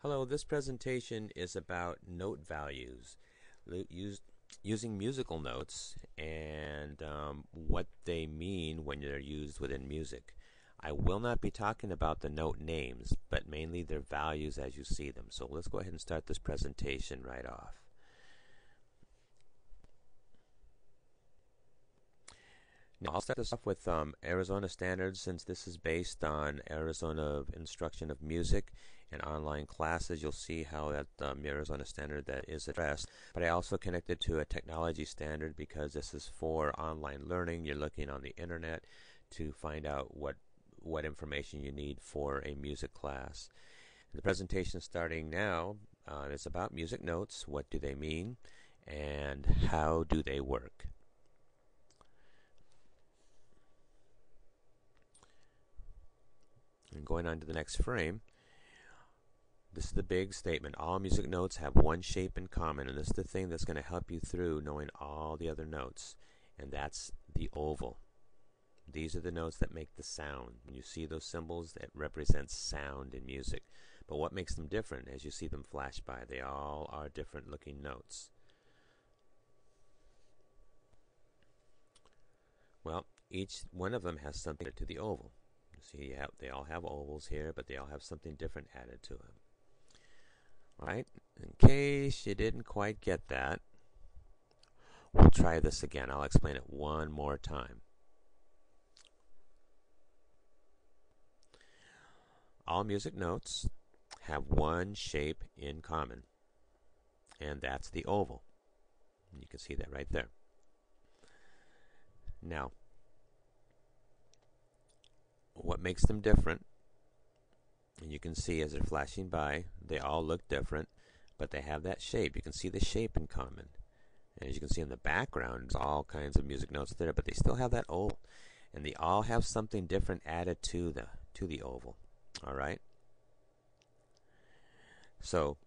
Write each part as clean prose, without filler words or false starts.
Hello, this presentation is about note values using musical notes and what they mean when they're used within music. I will not be talking about the note names, but mainly their values as you see them. So let's go ahead and start this presentation right off. Now, I'll start this off with Arizona standards, since this is based on Arizona instruction of music and online classes. You'll see how that Arizona standard that is addressed. But I also connected to a technology standard because this is for online learning. You're looking on the internet to find out what information you need for a music class. The presentation starting now is about music notes. What do they mean, and how do they work? And going on to the next frame, this is the big statement. All music notes have one shape in common, and this is the thing that's going to help you through knowing all the other notes, and that's the oval. These are the notes that make the sound. When you see those symbols, that represents sound in music. But what makes them different as you see them flash by? They all are different looking notes. Well, each one of them has something to the oval. See, they all have ovals here, but they all have something different added to them. All right, in case you didn't quite get that, we'll try this again. I'll explain it one more time. All music notes have one shape in common, and that's the oval. You can see that right there. Now, what makes them different, and you can see as they're flashing by, they all look different, but they have that shape. You can see the shape in common. And as you can see in the background, there's all kinds of music notes there, but they still have that oval. And they all have something different added to the oval. All right? So,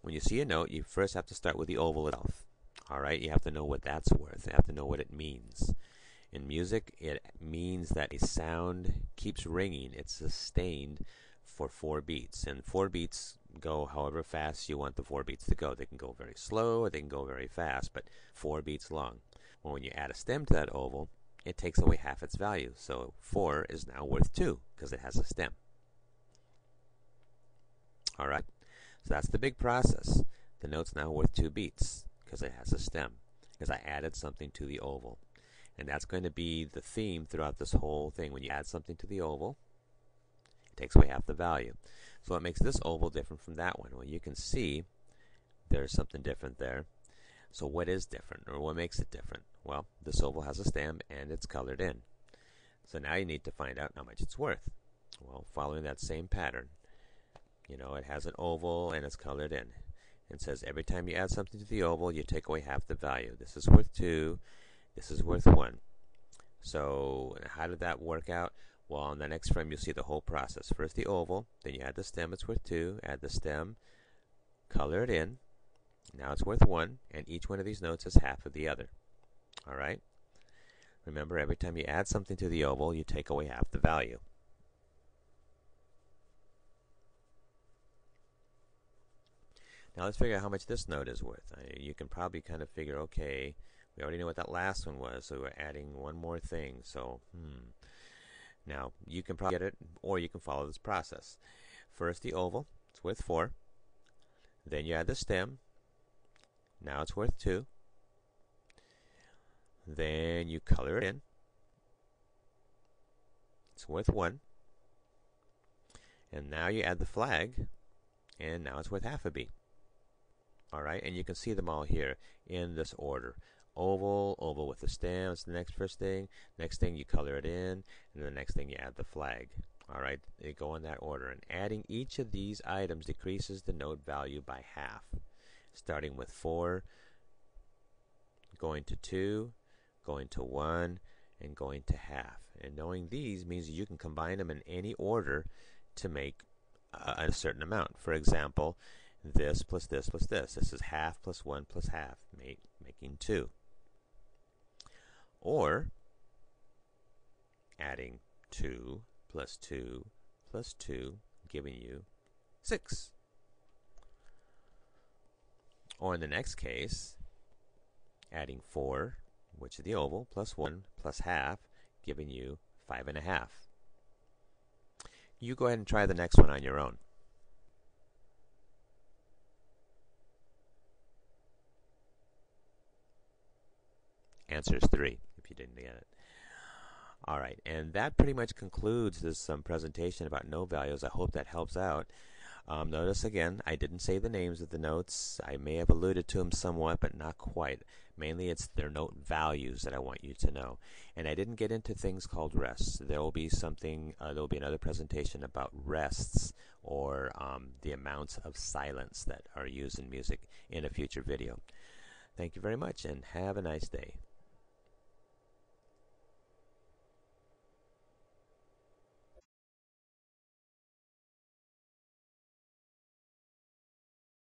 when you see a note, you first have to start with the oval itself. All right? You have to know what that's worth. You have to know what it means. In music, it means that a sound keeps ringing. It's sustained for 4 beats. And 4 beats go however fast you want the 4 beats to go. They can go very slow or they can go very fast, but 4 beats long. Well, when you add a stem to that oval, it takes away half its value. So 4 is now worth 2 because it has a stem. All right? So that's the big process. The note's now worth 2 beats because it has a stem, because I added something to the oval. And that's going to be the theme throughout this whole thing. When you add something to the oval, it takes away half the value. So what makes this oval different from that one? Well, you can see there's something different there. So what is different, or what makes it different? Well, this oval has a stem and it's colored in. So now you need to find out how much it's worth. Well, following that same pattern, it has an oval and it's colored in. It says every time you add something to the oval, you take away half the value. This is worth 2. This is worth 1. So how did that work out? Well, on the next frame, you'll see the whole process. First the oval, then you add the stem, it's worth 2. Add the stem, color it in. Now it's worth 1, and each one of these notes is half of the other. All right? Remember, every time you add something to the oval, you take away half the value. Now let's figure out how much this note is worth. You can probably kind of figure, okay, we already know what that last one was, so we're adding one more thing. So, Now, you can probably get it, or you can follow this process. First, the oval, it's worth 4. Then you add the stem. Now it's worth 2. Then you color it in. It's worth 1. And now you add the flag, and now it's worth half a beat. All right, and you can see them all here in this order. Oval, oval with the stem, it's the first thing. Next thing, you color it in, and the next thing, you add the flag. All right, they go in that order. And adding each of these items decreases the note value by half, starting with 4, going to 2, going to 1, and going to half. And knowing these means you can combine them in any order to make a certain amount. For example, this plus this plus this. This is half plus 1 plus half, making 2. Or adding 2 plus 2 plus 2, giving you 6. Or in the next case, adding 4, which is the oval, plus 1 plus half, giving you 5.5. You go ahead and try the next one on your own. Answer is 3, if you didn't get it. All right, and that pretty much concludes this presentation about note values. I hope that helps out. Notice again, I didn't say the names of the notes. I may have alluded to them somewhat, but not quite. Mainly it's their note values that I want you to know. And I didn't get into things called rests. There will be something, there will be another presentation about rests, or the amounts of silence that are used in music, in a future video. Thank you very much, and have a nice day.